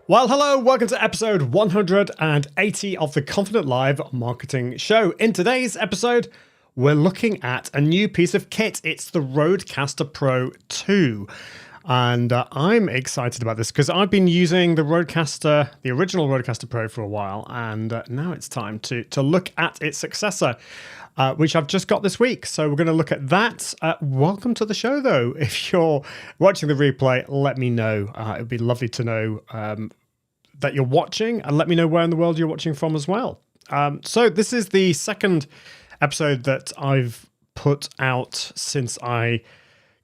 Well, hello, welcome to episode 180 of the Confident Live Marketing Show. In today's episode, we're looking at a new piece of kit. It's the Rodecaster Pro II. And I'm excited about this because I've been using the Rodecaster, the original Rodecaster Pro for a while, and now it's time to look at its successor, which I've just got this week. So we're going to look at that. Welcome to the show, though. If you're watching the replay, let me know. It would be lovely to know that you're watching, and let me know where in the world you're watching from as well. So this is the second episode that I've put out since I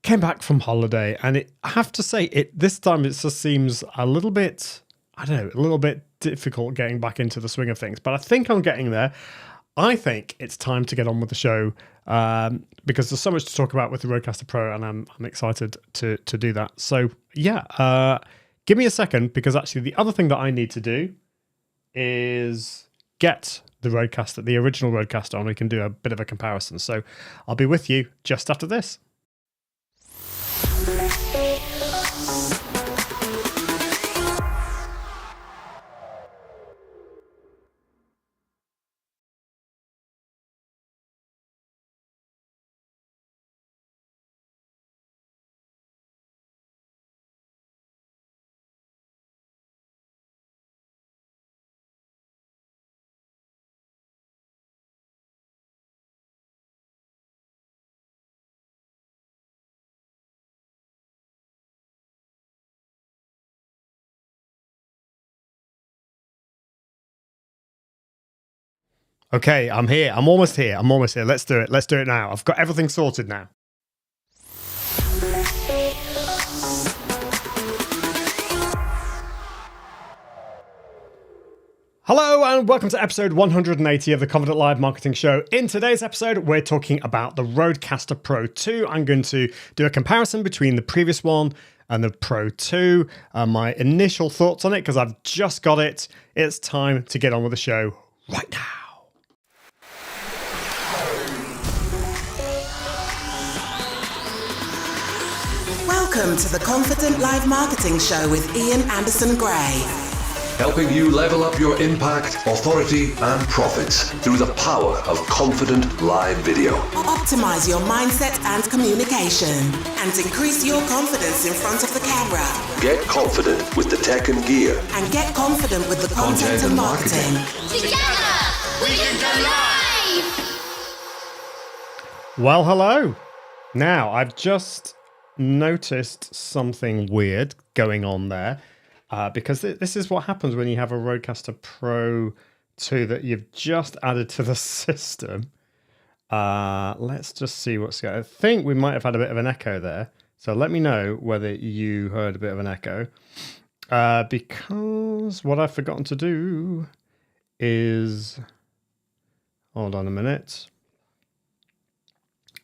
came back from holiday, and I have to say, this time it just seems a little bit, I don't know, a little bit difficult getting back into the swing of things, but I think I'm getting there. I think it's time to get on with the show because there's so much to talk about with the Rodecaster Pro, and I'm excited to do that. So yeah, give me a second, because actually the other thing that I need to do is get the Rodecaster, the original Rodecaster, and we can do a bit of a comparison. So I'll be with you just after this. Okay, I'm here. I'm almost here. Let's do it. Let's do it now. I've got everything sorted now. Hello and welcome to episode 180 of the Confident Live Marketing Show. In today's episode, we're talking about the Rodecaster Pro II. I'm going to do a comparison between the previous one and the Pro II. My initial thoughts on it, because I've just got it. It's time to get on with the show right now. Welcome to the Confident Live Marketing Show with Ian Anderson Gray. Helping you level up your impact, authority, and profits through the power of confident live video. Optimize your mindset and communication and increase your confidence in front of the camera. Get confident with the tech and gear. And get confident with the content and marketing. Together, we can go live! Well, hello. Now, I've just noticed something weird going on there because this is what happens when you have a Rodecaster Pro II that you've just added to the system. Let's just see what's going on. I think we might have had a bit of an echo there. So let me know whether you heard a bit of an echo because what I've forgotten to do is, hold on a minute.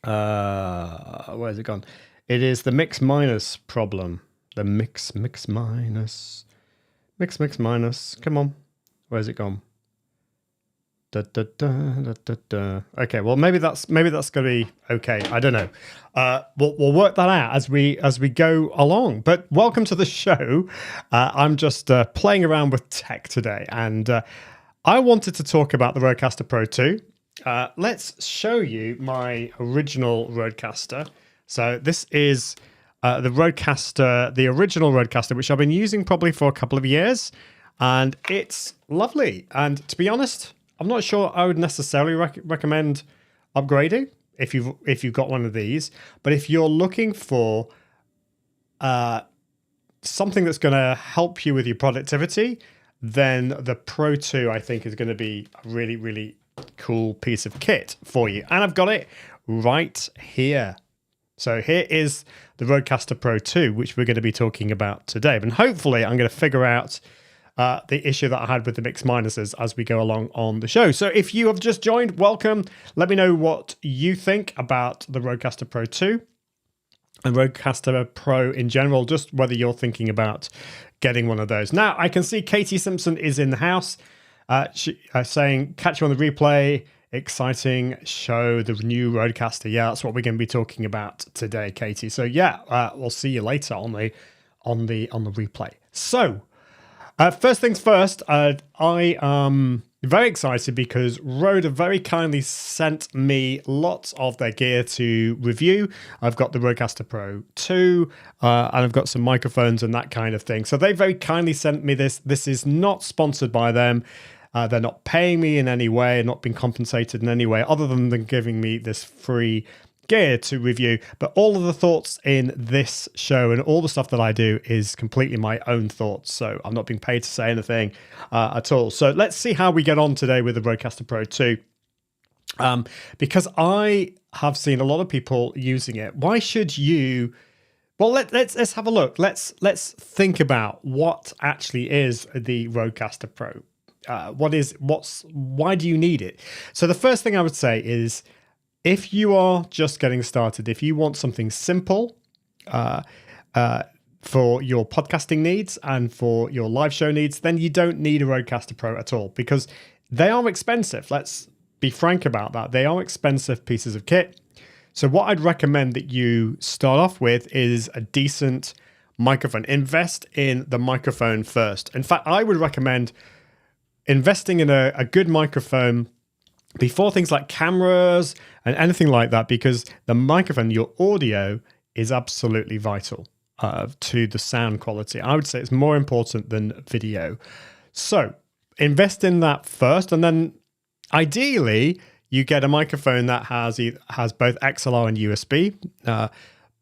Where's it gone? It is the mix minus problem. The mix minus. Come on. Where's it gone? Da, da, da, da, da, da. Okay, well maybe that's gonna be okay. I don't know. We'll work that out as we go along. But welcome to the show. I'm just playing around with tech today, and I wanted to talk about the Rodecaster Pro II. Let's show you my original Rodecaster. So this is the Rodecaster, the original Rodecaster, which I've been using probably for a couple of years, and it's lovely. And to be honest, I'm not sure I would necessarily recommend upgrading if you've got one of these. But if you're looking for something that's going to help you with your productivity, then the Pro II I think is going to be a really, really cool piece of kit for you. And I've got it right here. So here is the Rodecaster Pro II, which we're going to be talking about today. And hopefully I'm going to figure out the issue that I had with the mix minuses as we go along on the show. So if you have just joined, welcome. Let me know what you think about the Rodecaster Pro II and Rodecaster Pro in general, just whether you're thinking about getting one of those. Now, I can see Katie Simpson is in the house saying, catch you on the replay. Exciting show, the new Rodecaster. Yeah, that's what we're going to be talking about today, Katie. So yeah, we'll see you later on the replay. So First things first, I am very excited because Rode have very kindly sent me lots of their gear to review. I've got the Rodecaster Pro II, and I've got some microphones and that kind of thing. So they very kindly sent me this. This is not sponsored by them. They're not paying me in any way, not being compensated in any way, other than giving me this free gear to review. But all of the thoughts in this show and all the stuff that I do is completely my own thoughts. So I'm not being paid to say anything at all. So let's see how we get on today with the Rodecaster Pro II. Because I have seen a lot of people using it. Why should you? Well, let's have a look. Let's think about what actually is the Rodecaster Pro. Why do you need it? So the first thing I would say is, if you are just getting started, if you want something simple for your podcasting needs and for your live show needs, then you don't need a Rodecaster Pro at all, because they are expensive. Let's be frank about that. They are expensive pieces of kit. So what I'd recommend that you start off with is a decent microphone. Invest in the microphone first. In fact, I would recommend investing in a good microphone before things like cameras and anything like that, because the microphone, your audio, is absolutely vital to the sound quality. I would say it's more important than video. So invest in that first, and then ideally you get a microphone that has both XLR and USB.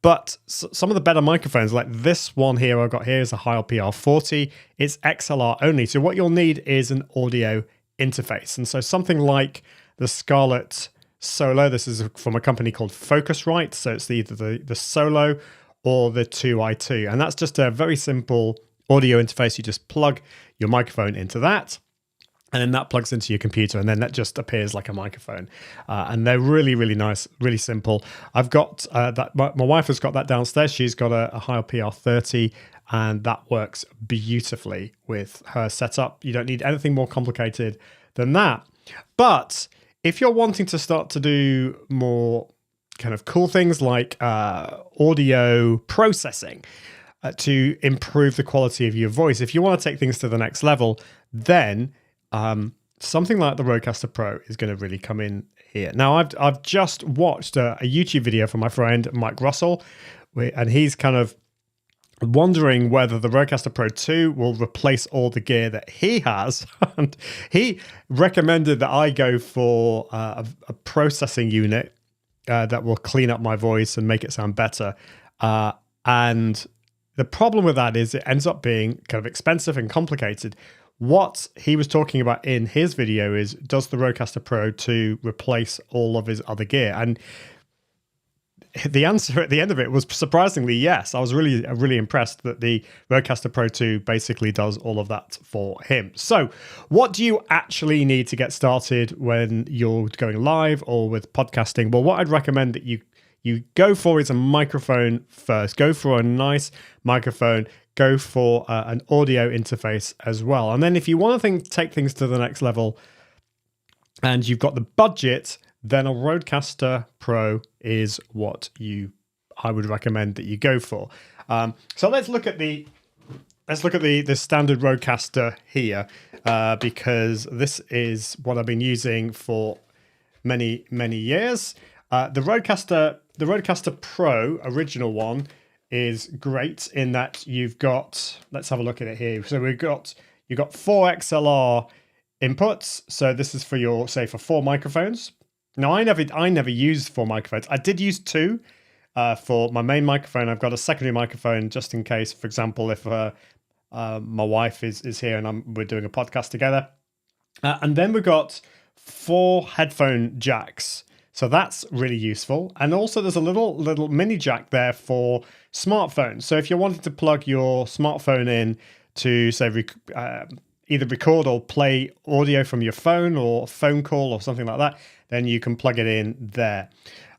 But some of the better microphones, like this one here I've got here, is a Heil PR40. It's XLR only. So what you'll need is an audio interface. And so something like the Scarlett Solo, this is from a company called Focusrite. So it's either the Solo or the 2i2. And that's just a very simple audio interface. You just plug your microphone into that, and then that plugs into your computer, and then that just appears like a microphone. And they're really, really nice, really simple. I've got that. My wife has got that downstairs. She's got a Heil PR30, and that works beautifully with her setup. You don't need anything more complicated than that. But if you're wanting to start to do more kind of cool things like audio processing to improve the quality of your voice, if you want to take things to the next level, then something like the Rodecaster Pro is going to really come in here. Now, I've just watched a YouTube video from my friend Mike Russell, and he's kind of wondering whether the Rodecaster Pro II will replace all the gear that he has. And he recommended that I go for a processing unit that will clean up my voice and make it sound better. And the problem with that is it ends up being kind of expensive and complicated. What he was talking about in his video is, does the Rodecaster Pro II replace all of his other gear? And the answer at the end of it was surprisingly yes. I was really impressed that the Rodecaster Pro II basically does all of that for him. So what do you actually need to get started when you're going live or with podcasting? Well, what I'd recommend that you go for is a microphone first. Go for a nice microphone. Go for an audio interface as well. And then if you want to take things to the next level and you've got the budget, then a Rodecaster Pro is what I would recommend that you go for. So let's look at the standard Rodecaster here, because this is what I've been using for many years. The Rodecaster Pro original one is great in that you've got, let's have a look at it here. So you've got 4 XLR inputs. So this is for your, say, for 4 microphones. Now I never used 4 microphones. I did use 2 for my main microphone. I've got a secondary microphone just in case, for example, if my wife is here and we're doing a podcast together. And then we've got 4 headphone jacks. So that's really useful. And also there's a little mini jack there for smartphones. So if you're wanting to plug your smartphone in to, say, either record or play audio from your phone or a phone call or something like that, then you can plug it in there.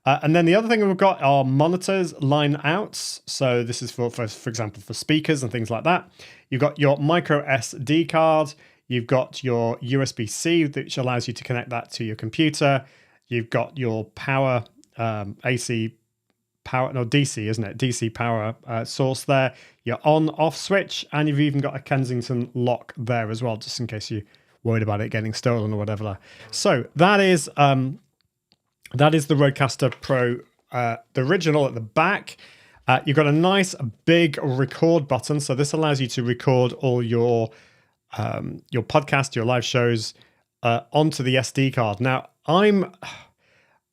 And then the other thing we've got are monitors, line outs. So this is for example, for speakers and things like that. You've got your micro SD card. You've got your USB-C, which allows you to connect that to your computer. You've got your power, AC power, no, DC, isn't it? DC power source there. Your on-off switch, and you've even got a Kensington lock there as well, just in case you're worried about it getting stolen or whatever. So that is the Rodecaster Pro, the original at the back. You've got a nice big record button, so this allows you to record all your podcast, your live shows onto the SD card. Now,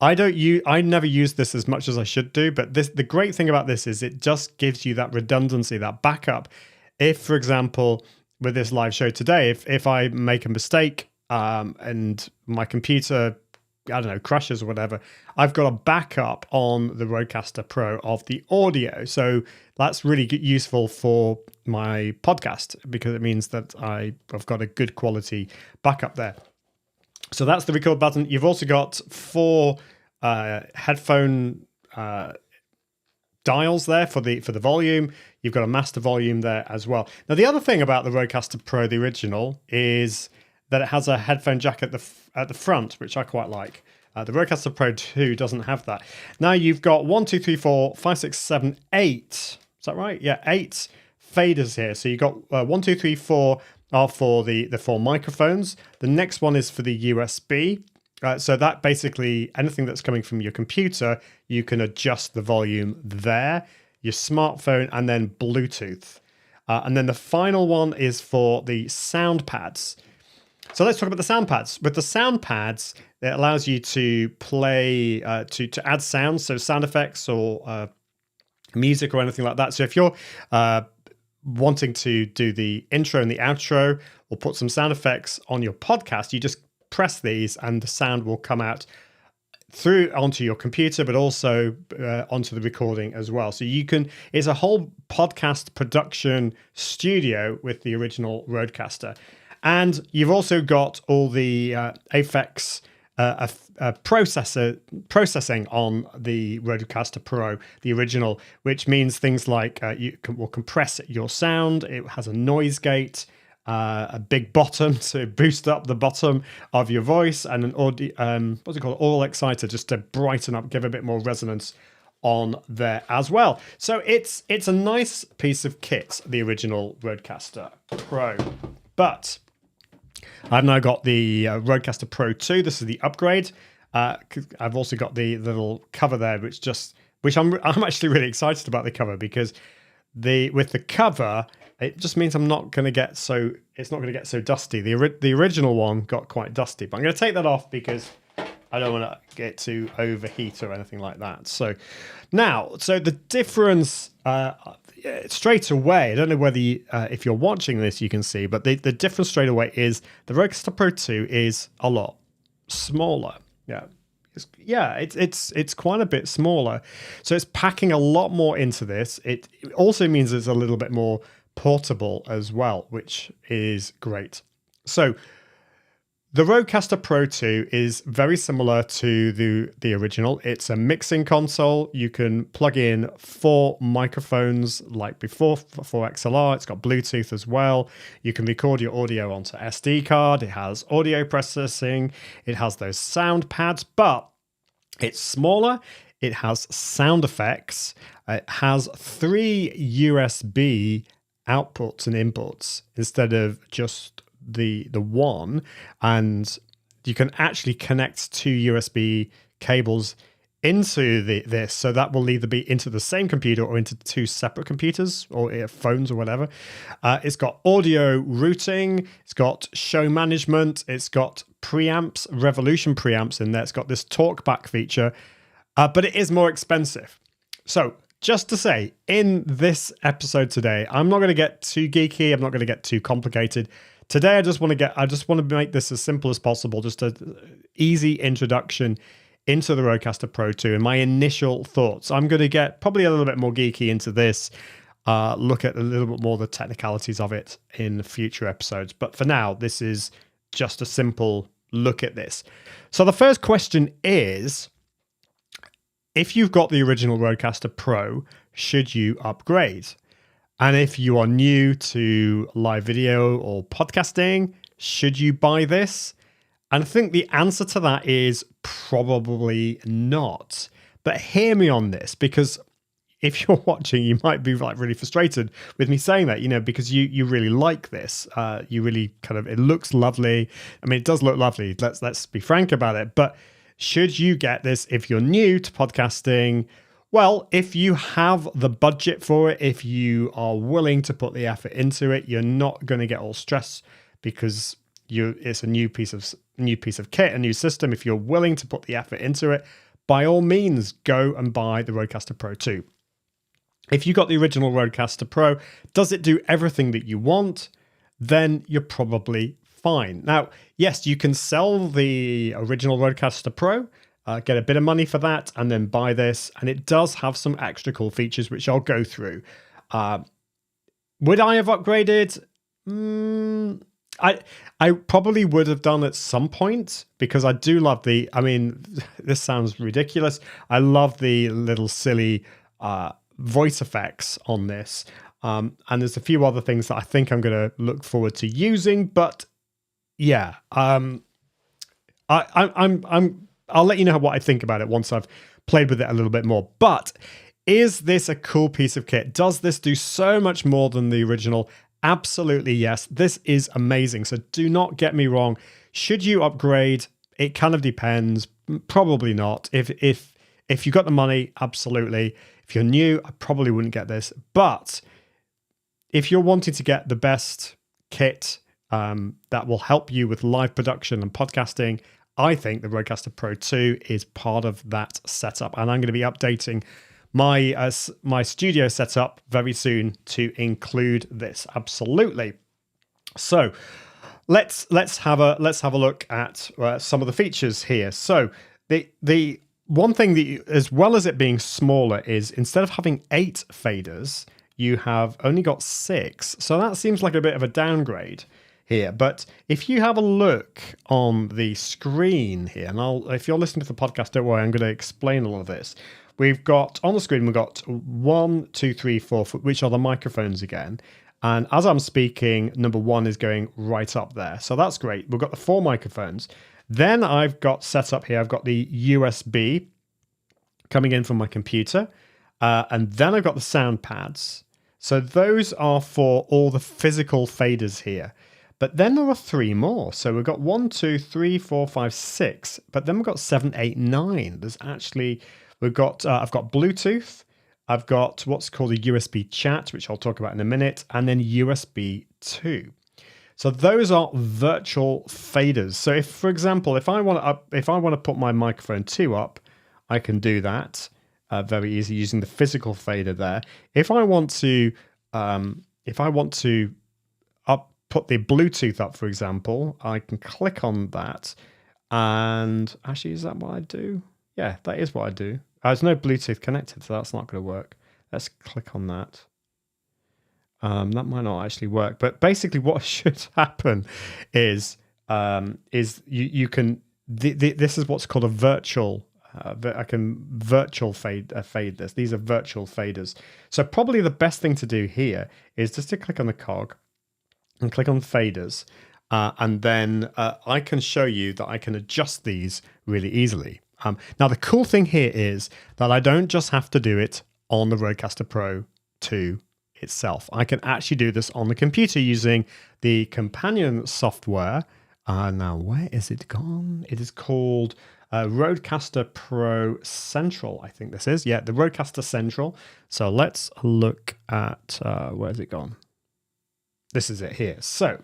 I never use this as much as I should do, but the great thing about this is it just gives you that redundancy, that backup. If, for example, with this live show today, if I make a mistake and my computer, I don't know, crashes or whatever, I've got a backup on the Rodecaster Pro of the audio. So that's really useful for my podcast because it means that I've got a good quality backup there. So that's the record button. You've also got 4 headphone dials there for the volume. You've got a master volume there as well. Now, the other thing about the Rodecaster Pro, the original, is that it has a headphone jack at the front, which I quite like. The Rodecaster Pro II doesn't have that. Now you've got 1, 2, 3, 4, 5, 6, 7, 8. Is that right? Yeah, 8 faders here. So you've got 1, 2, 3, 4 are for the 4 microphones. The next one is for the USB. So that basically, anything that's coming from your computer, you can adjust the volume there, your smartphone, and then Bluetooth. And then the final one is for the sound pads. So let's talk about the sound pads. With the sound pads, it allows you to play, to add sounds, so sound effects or music or anything like that. So if you're wanting to do the intro and the outro or put some sound effects on your podcast, you just press these and the sound will come out through onto your computer, but also onto the recording as well. So it's a whole podcast production studio with the original Rodecaster. And you've also got all the Aphex processing on the Rodecaster Pro, the original, which means things like will compress your sound. It has a noise gate, a big bottom to boost up the bottom of your voice, and an audio, what's it called, oil exciter, just to brighten up, give a bit more resonance on there as well. So it's a nice piece of kit, the original Rodecaster Pro. But I've now got the Rodecaster Pro II. This is the upgrade. I've also got the little cover there, which I'm actually really excited about the cover, because with the cover, it just means it's not going to get so dusty. The original one got quite dusty, but I'm going to take that off because I don't want to get to overheat or anything like that. So the difference straight away, I don't know whether if you're watching this you can see, but the difference straight away is the Rodecaster Pro II is a lot smaller. It's quite a bit smaller. So it's packing a lot more into this. It also means it's a little bit more portable as well, which is great. So the Rodecaster Pro II is very similar to the original. It's a mixing console. You can plug in 4 microphones like before for XLR. It's got Bluetooth as well. You can record your audio onto SD card. It has audio processing. It has those sound pads, but it's smaller. It has sound effects. It has 3 USB outputs and inputs instead of just the one, and you can actually connect 2 USB cables into this, so that will either be into the same computer or into 2 separate computers or phones or whatever. It's got audio routing, it's got show management, it's got preamps, Revolution preamps in there, it's got this talkback feature, but it is more expensive. So just to say, in this episode today, I'm not going to get too geeky, I'm not going to get too complicated. Today, I just want to make this as simple as possible, just an easy introduction into the Rodecaster Pro II and my initial thoughts. I'm going to get probably a little bit more geeky into this, look at a little bit more the technicalities of it in future episodes. But for now, this is just a simple look at this. So the first question is, if you've got the original Rodecaster Pro, should you upgrade? And if you are new to live video or podcasting, should you buy this? And I think the answer to that is probably not. But hear me on this, because if you're watching, you might be like really frustrated with me saying that, because you really like this. You really it looks lovely. I mean, it does look lovely. Let's be frank about it. But should you get this if you're new to podcasting? Well, if you have the budget for it, if you are willing to put the effort into it, you're not going to get all stressed because it's a new piece of kit, a new system. If you're willing to put the effort into it, by all means, go and buy the Rodecaster Pro II. If you got the original Rodecaster Pro, does it do everything that you want? Then you're probably fine. Now, yes, you can sell the original Rodecaster Pro, get a bit of money for that, and then buy this. And it does have some extra cool features, which I'll go through. Would I have upgraded? I probably would have done at some point, because I do love this sounds ridiculous. I love the little silly voice effects on this. And there's a few other things that I think I'm going to look forward to using, but yeah, I'll let you know what I think about it once I've played with it a little bit more. But is this a cool piece of kit? Does this do so much more than the original? Absolutely, yes. This is amazing. So do not get me wrong. Should you upgrade? It kind of depends. Probably not. If you got the money, absolutely. If you're new, I probably wouldn't get this. But if you're wanting to get the best kit that will help you with live production and podcasting, I think the Rodecaster Pro II is part of that setup. And I'm going to be updating my studio setup very soon to include this. Absolutely. So let's have a look at some of the features here. So the one thing that as well as it being smaller, is instead of having 8 faders, you have only got 6. So that seems like a bit of a downgrade here. But if you have a look on the screen here, and if you're listening to the podcast, don't worry, I'm going to explain all of this. We've got on the screen, we've got 1, 2, 3, 4, which are the microphones again. And as I'm speaking, number 1 is going right up there. So that's great. We've got the 4 microphones. Then I've got set up here, I've got the USB coming in from my computer. And then I've got the sound pads. So those are for all the physical faders here. But then there are 3 more. So we've got 1, 2, 3, 4, 5, 6. But then we've got 7, 8, 9. There's actually, I've got Bluetooth. I've got what's called a USB chat, which I'll talk about in a minute, and then USB 2. So those are virtual faders. So if, for example, if I want to put my microphone 2 up, I can do that very easy using the physical fader there. If I want to put the Bluetooth up, for example, I can click on that, and actually, is that what I do? Yeah, that is what I do. There's no Bluetooth connected, so that's not going to work. Let's click on that. That might not actually work, but basically what should happen is you can. This is what's called a virtual. I can virtual fade this. These are virtual faders. So probably the best thing to do here is just to click on the cog and click on faders, and then I can show you that I can adjust these really easily. Now the cool thing here is that I don't just have to do it on the Rodecaster Pro II itself. I can actually do this on the computer using the companion software. Now, where is it gone? It is called Rodecaster Pro Central, I think this is. Yeah, the Rodecaster Central. So let's look at, where's it gone? This is it here. So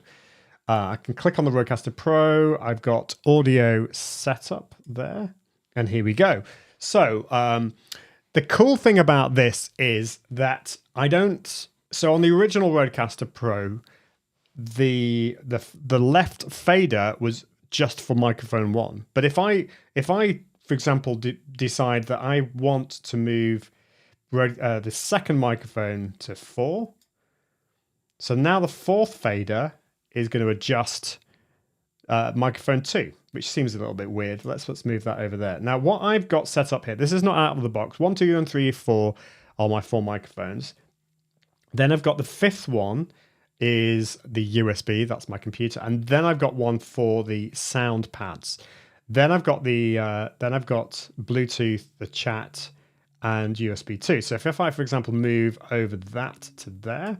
I can click on the Rodecaster Pro. I've got audio setup there. And here we go. So the cool thing about this is that so on the original Rodecaster Pro, the left fader was just for microphone 1. But if I for example, decide that I want to move the second microphone to 4, so now the 4th fader is going to adjust microphone 2, which seems a little bit weird. Let's move that over there. Now, what I've got set up here, this is not out of the box. 1, 2, and 3, 4 are my 4 microphones. Then I've got the 5th one is the USB, that's my computer. And then I've got one for the sound pads. Then I've got Bluetooth, the chat, and USB 2. So if I, for example, move over that to there,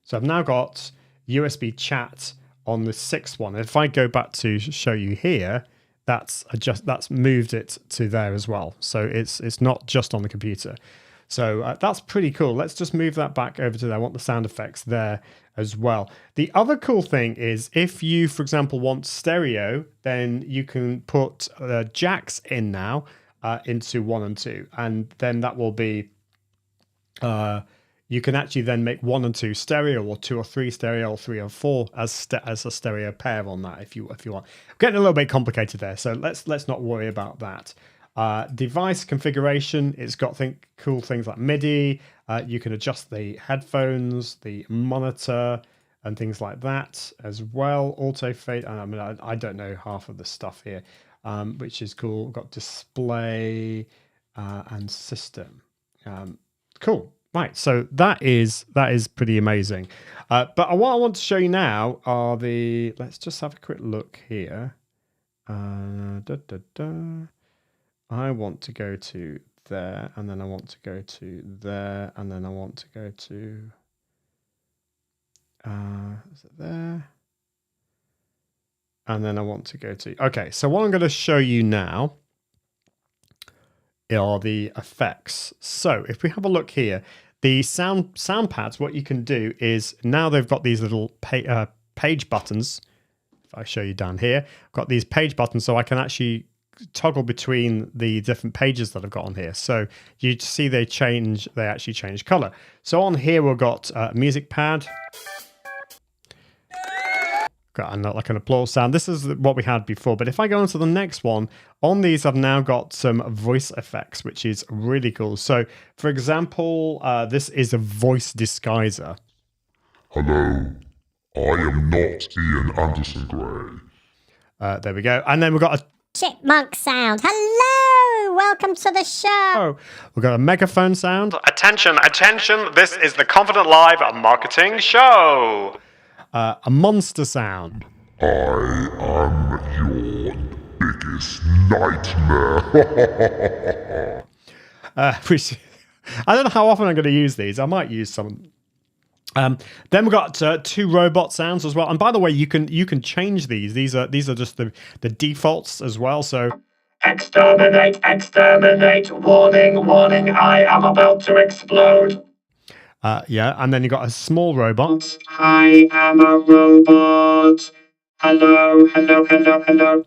so I've now got USB chat on the 6th one. If I go back to show you here, that's moved it to there as well. So it's not just on the computer. So that's pretty cool. Let's just move that back over to there. I want the sound effects there as well. The other cool thing is if you, for example, want stereo, then you can put jacks in now into 1 and 2. And then that will be, you can actually then make 1 and 2 stereo, or 2 or 3 stereo, or 3 or 4 as a stereo pair on that if you want. Getting a little bit complicated there, so let's not worry about that. Device configuration, it's got cool things like Midi. You can adjust the headphones, the monitor, and things like that as well. Auto fade. I mean, I don't know half of the stuff here, which is cool. We've got display and system. Cool. Right. So that is pretty amazing. But what I want to show you now are let's just have a quick look here. I want to go to there, and then I want to go to there, and then I want to go to, is it there? And then I want to go to, okay, so what I'm going to show you now are the effects. So if we have a look here, the sound pads, what you can do is now they've got these little page buttons. If I show you down here, I've got these page buttons, so I can actually toggle between the different pages that I've got on here. So you see they actually change color. So on here we've got music pad. Got like an applause sound. This is what we had before, but if I go into the next one, on these I've now got some voice effects, which is really cool. So for example, this is a voice disguiser. Hello, I am not Ian Anderson Gray. There we go. And then we've got a chipmunk sound. Hello, welcome to the show. We've got a megaphone sound. Attention, attention, this is the Confident Live marketing show. A monster sound. I am your biggest nightmare. Which, I don't know how often I'm going to use these. I might use some. Then we've got 2 robot sounds as well. And by the way, you can change these. These are just the defaults as well. So exterminate, exterminate, warning, warning, I am about to explode. Yeah, and then you've got a small robot. I am a robot. Hello, hello, hello, hello.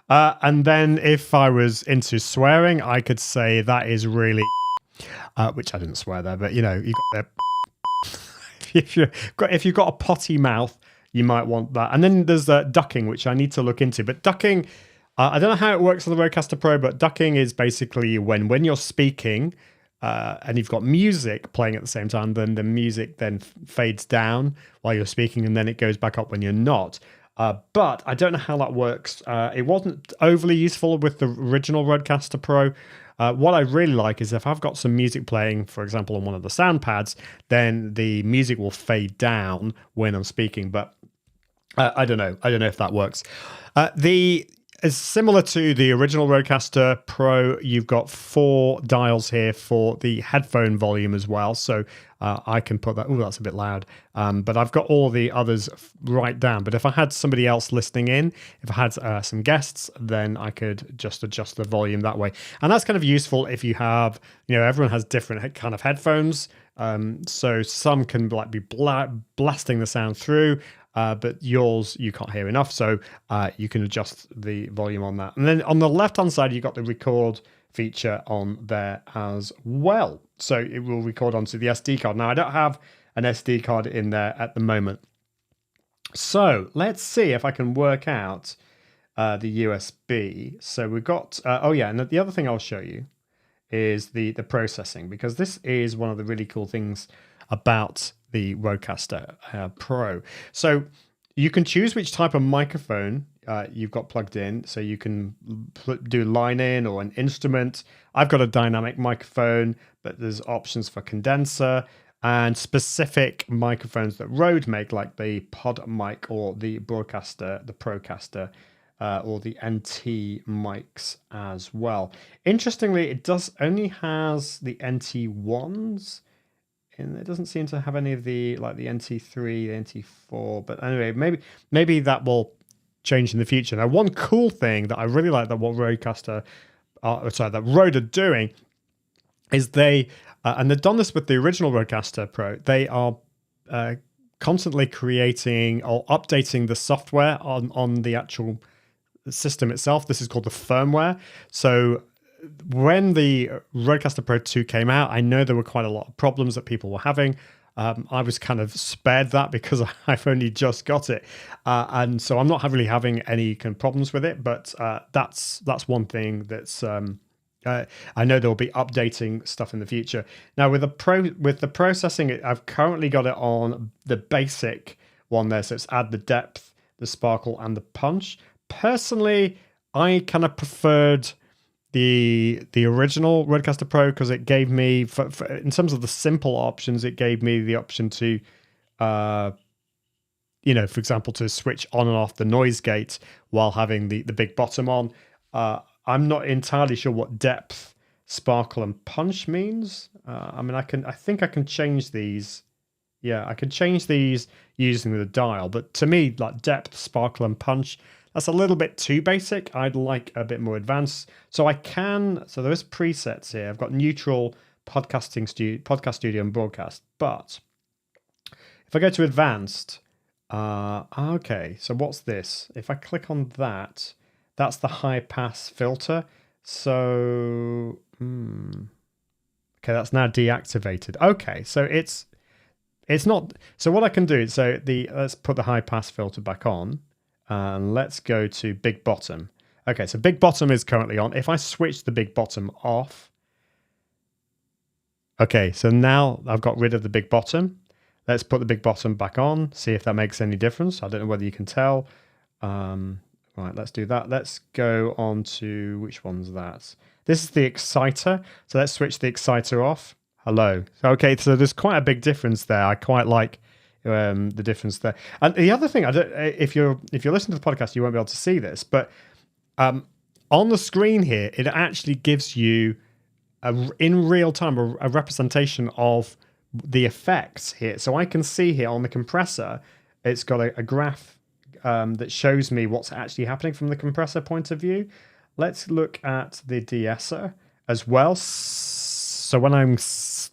And then if I was into swearing, I could say that is really, which I didn't swear there, but you know, you got if you've got a potty mouth, you might want that. And then there's ducking, which I need to look into. But ducking, I don't know how it works on the Rodecaster Pro, but ducking is basically when you're speaking and you've got music playing at the same time, then the music then fades down while you're speaking, and then it goes back up when you're not. But I don't know how that works. It wasn't overly useful with the original Rodecaster Pro. What I really like is if I've got some music playing, for example, on one of the sound pads, then the music will fade down when I'm speaking. But I don't know. I don't know if that works. It's similar to the original Rodecaster Pro. You've got 4 dials here for the headphone volume as well. So I can put that. Oh, that's a bit loud. But I've got all the others right down. But if I had somebody else listening in, if I had some guests, then I could just adjust the volume that way. And that's kind of useful if you have, everyone has different kind of headphones. So some can like be blasting the sound through. But yours, you can't hear enough, so you can adjust the volume on that. And then on the left-hand side, you've got the record feature on there as well. So it will record onto the SD card. Now, I don't have an SD card in there at the moment. So let's see if I can work out the USB. So we've got, and the other thing I'll show you is the processing, because this is one of the really cool things about the Rodecaster Pro. So you can choose which type of microphone you've got plugged in. So you can do line in or an instrument. I've got a dynamic microphone, but there's options for condenser and specific microphones that Rode make, like the Pod mic or the Broadcaster, the Procaster or the NT mics as well. Interestingly, it does only has the NT1s, and it doesn't seem to have any of the like the NT3, the NT4. But anyway, maybe that will change in the future. Now, one cool thing that I really like that what that Rode are doing is they, and they've done this with the original Rodecaster Pro, they are constantly creating or updating the software on the actual system itself. This is called the firmware. So when the Rodecaster Pro 2 came out, I know there were quite a lot of problems that people were having. I was kind of spared that because I've only just got it. And so I'm not really having any kind of problems with it, but that's one thing that's... I know they'll be updating stuff in the future. Now with the processing, I've currently got it on the basic one there. So it's add the depth, the sparkle, and the punch. Personally, I kind of preferred the original Rodecaster Pro because it gave me, in terms of the simple options, it gave me the option to, for example, to switch on and off the noise gate while having the big bottom on. I'm not entirely sure what depth, sparkle, and punch means. I think I can change these. Yeah, I can change these using the dial. But to me, like depth, sparkle, and punch, that's a little bit too basic. I'd like a bit more advanced. So there's presets here. I've got neutral, podcast studio, and broadcast. But if I go to advanced, okay. So what's this? If I click on that. That's the high pass filter. So, okay, that's now deactivated. Okay, so it's not. So what I can do, let's put the high pass filter back on, and let's go to big bottom. Okay, so big bottom is currently on. If I switch the big bottom off, okay, so now I've got rid of the big bottom. Let's put the big bottom back on. See if that makes any difference. I don't know whether you can tell. Right, let's do that. Let's go on to, which one's that? This is the exciter. So let's switch the exciter off. Hello. Okay, so there's quite a big difference there. I quite like the difference there. And the other thing, if you're listening to the podcast, you won't be able to see this, but on the screen here, it actually gives you in real time a representation of the effects here. So I can see here on the compressor, it's got a graph that shows me what's actually happening from the compressor point of view. Let's look at the de-esser as well. So when I'm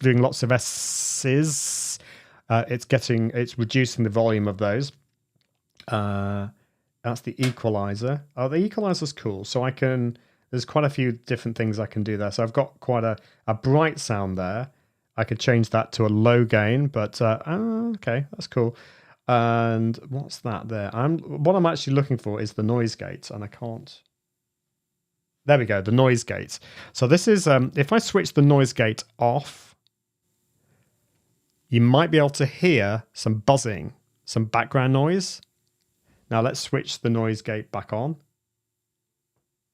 doing lots of S's, it's reducing the volume of those. That's the equalizer. Oh, the equalizer's cool. So there's quite a few different things I can do there. So I've got quite a bright sound there. I could change that to a low gain, but okay, that's cool. And what's that there? What I'm actually looking for is the noise gate, and I can't. There we go, the noise gate. So this is, if I switch the noise gate off, you might be able to hear some buzzing, some background noise. Now let's switch the noise gate back on.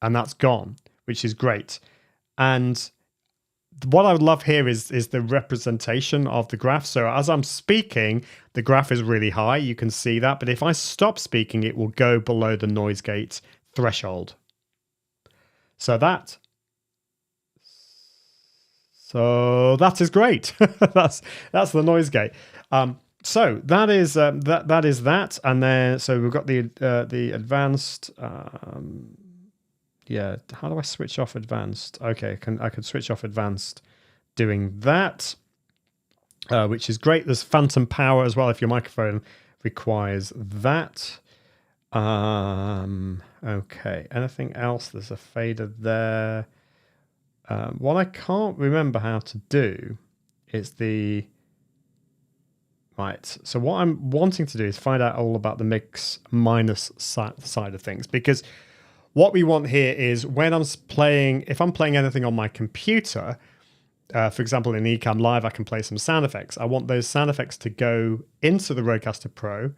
And that's gone, which is great. And what I would love here is the representation of the graph. So as I'm speaking, the graph is really high. You can see that. But if I stop speaking, it will go below the noise gate threshold. So that is great. that's the noise gate. So that is that. And then so we've got the advanced. Yeah, how do I switch off advanced? Okay, I can switch off advanced doing that, which is great. There's phantom power as well if your microphone requires that. Okay, anything else? There's a fader there. What I can't remember how to do is right. So what I'm wanting to do is find out all about the mix minus side of things, because what we want here is when if I'm playing anything on my computer, for example, in Ecamm Live, I can play some sound effects. I want those sound effects to go into the Rodecaster Pro,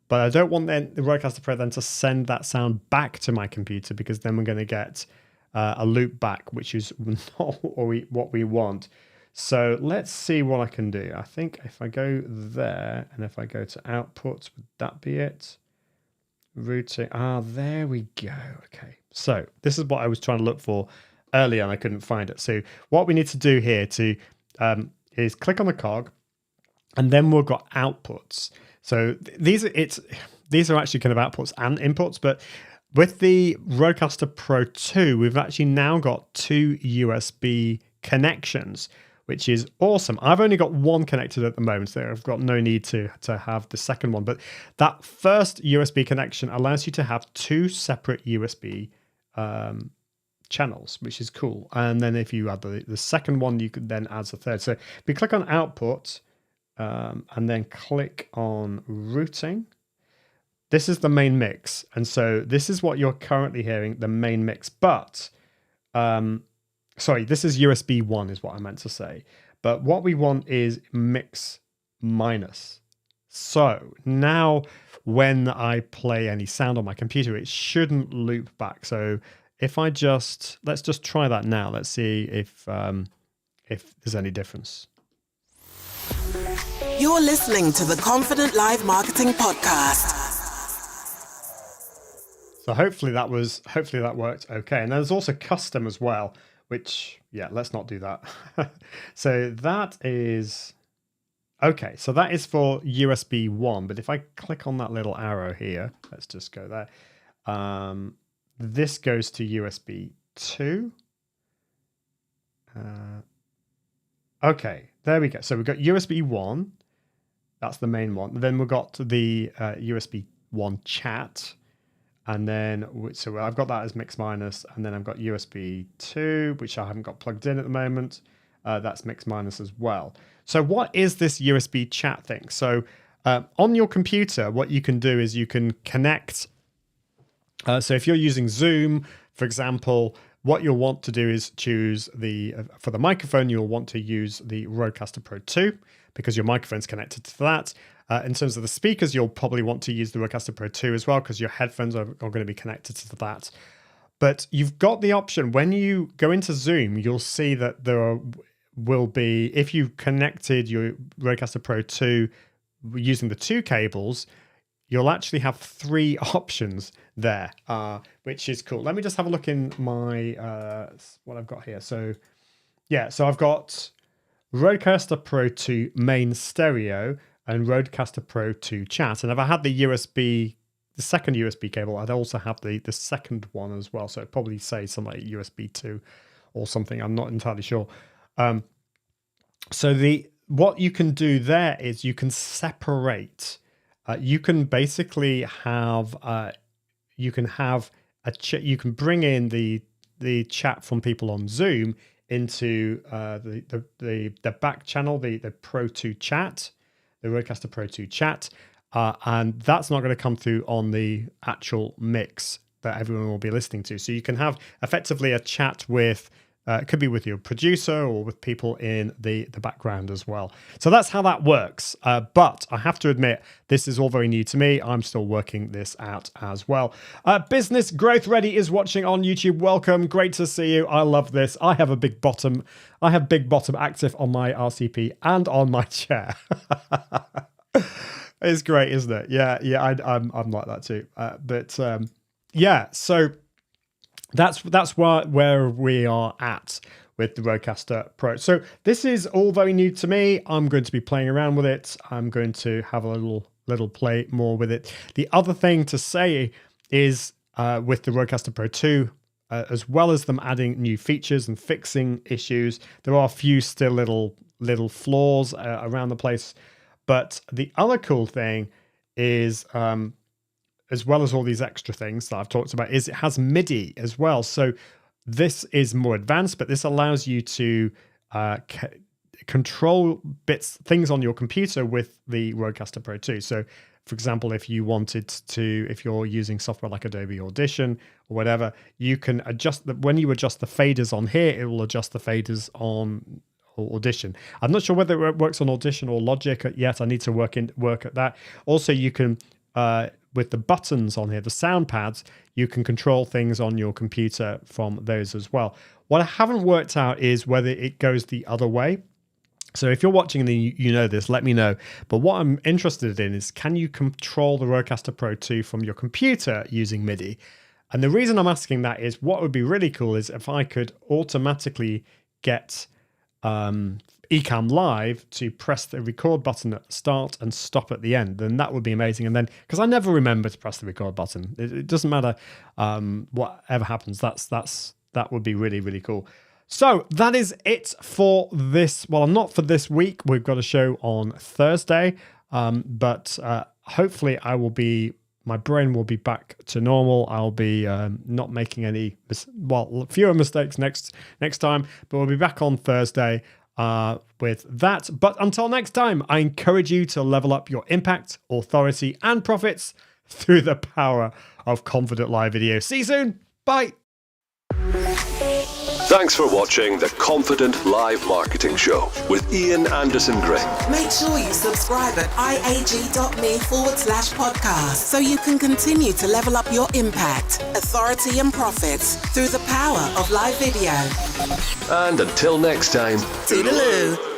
but I don't want the Rodecaster Pro then to send that sound back to my computer, because then we're going to get a loop back, which is not what we want. So let's see what I can do. I think if I go there and if I go to output, would that be it? routing. There we go. Okay. So this is what I was trying to look for earlier and I couldn't find it. So what we need to do here is click on the cog, and then we've got outputs. So these are actually kind of outputs and inputs, but with the Rodecaster Pro 2, we've actually now got 2 USB connections, which is awesome. I've only got one connected at the moment, so I've got no need to have the second one. But that first USB connection allows you to have 2 separate USB channels, which is cool. And then if you add the second one, you could then add the third. So if we click on output and then click on routing, this is the main mix. And so this is what you're currently hearing, the main mix. But sorry, this is USB 1 is what I meant to say. But what we want is mix minus. So now when I play any sound on my computer, it shouldn't loop back. So if I let's just try that now. Let's see if there's any difference. You're listening to the Confident Live Marketing Podcast. So hopefully that worked okay. And there's also custom as well, which, yeah, let's not do that. So that is, okay, so that is for USB 1. But if I click on that little arrow here, let's just go there. This goes to USB 2. Okay, there we go. So we've got USB 1. That's the main one. Then we've got the USB 1 chat. And then, so I've got that as mix minus, and then I've got USB 2, which I haven't got plugged in at the moment. That's mix minus as well. So what is this USB chat thing? So on your computer, what you can do is you can connect. So if you're using Zoom, for example, what you'll want to do is choose for the microphone, you'll want to use the Rodecaster Pro 2 because your microphone's connected to that. In terms of the speakers, you'll probably want to use the Rodecaster Pro 2 as well because your headphones are going to be connected to that. But you've got the option, when you go into Zoom, you'll see that will be, if you've connected your Rodecaster Pro 2 using the 2 cables, you'll actually have 3 options there, which is cool. Let me just have a look in my, what I've got here. So yeah, so I've got Rodecaster Pro 2 main stereo and Rodecaster Pro 2 chat. And if I had the second USB cable, I'd also have the second one as well. So it'd probably say something like USB 2 or something. I'm not entirely sure. So what you can do there is you can separate. You can basically have you can bring in the chat from people on Zoom into the back channel, the Pro 2 chat, the Rodecaster Pro 2 chat, and that's not going to come through on the actual mix that everyone will be listening to. So you can have effectively a chat with, it could be with your producer or with people in the background as well. So that's how that works. But I have to admit, this is all very new to me. I'm still working this out as well. Business Growth Ready is watching on YouTube. Welcome. Great to see you. I love this. I have big bottom active on my RCP and on my chair. It's great, isn't it? Yeah, I'm like that too. Yeah, so that's where we are at with the Rodecaster Pro. So this is all very new to me. I'm going to be playing around with it. I'm going to have a little play more with it. The other thing to say is with the Rodecaster Pro 2, as well as them adding new features and fixing issues, there are a few still little flaws around the place. But the other cool thing is, as well as all these extra things that I've talked about, is it has Midi as well. So this is more advanced, but this allows you to control things on your computer with the Rodecaster Pro 2. So for example, if you wanted to, if you're using software like Adobe Audition or whatever, you can adjust when you adjust the faders on here, it will adjust the faders on Audition. I'm not sure whether it works on Audition or Logic yet. I need to work at that. Also, you can with the buttons on here, the sound pads, you can control things on your computer from those as well. What I haven't worked out is whether it goes the other way. So if you're watching and you know this, let me know. But what I'm interested in is, can you control the Rodecaster Pro II from your computer using MIDI? And the reason I'm asking that is, what would be really cool is if I could automatically get Ecamm Live to press the record button at the start and stop at the end. Then that would be amazing. And then, because I never remember to press the record button, it doesn't matter whatever happens. That would be really, really cool. So that is it for this. Well, not for this week. We've got a show on Thursday, but hopefully my brain will be back to normal. I'll be not making any, fewer mistakes next time, but we'll be back on Thursday with that. But until next time, I encourage you to level up your impact, authority, and profits through the power of confident live video. See you soon. Bye. Thanks for watching the Confident Live Marketing Show with Ian Anderson Gray. Make sure you subscribe at iag.me/podcast so you can continue to level up your impact, authority, and profits through the power of live video. And until next time, Toodaloo.